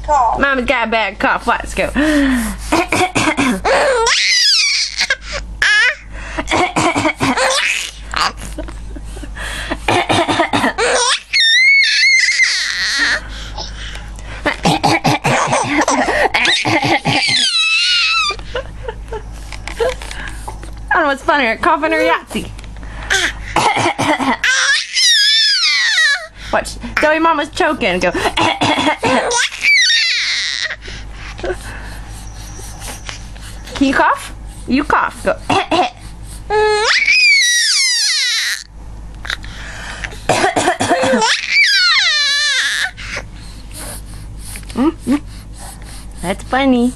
cough. Mama's got a bad cough. Let's go. I don't know what's funnier, coughing or Yahtzee. Watch, Zoe Mama's choking. Go. Can you cough? You cough. Go. That's funny.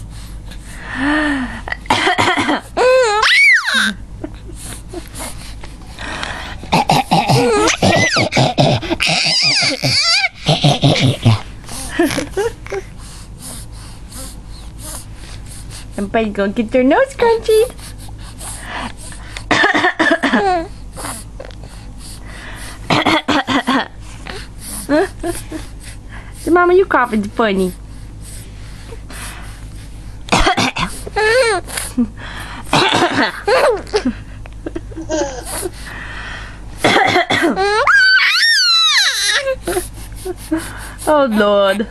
Everybody's gonna get their nose scrunchied. Mama, you coughing's funny. Oh Lord.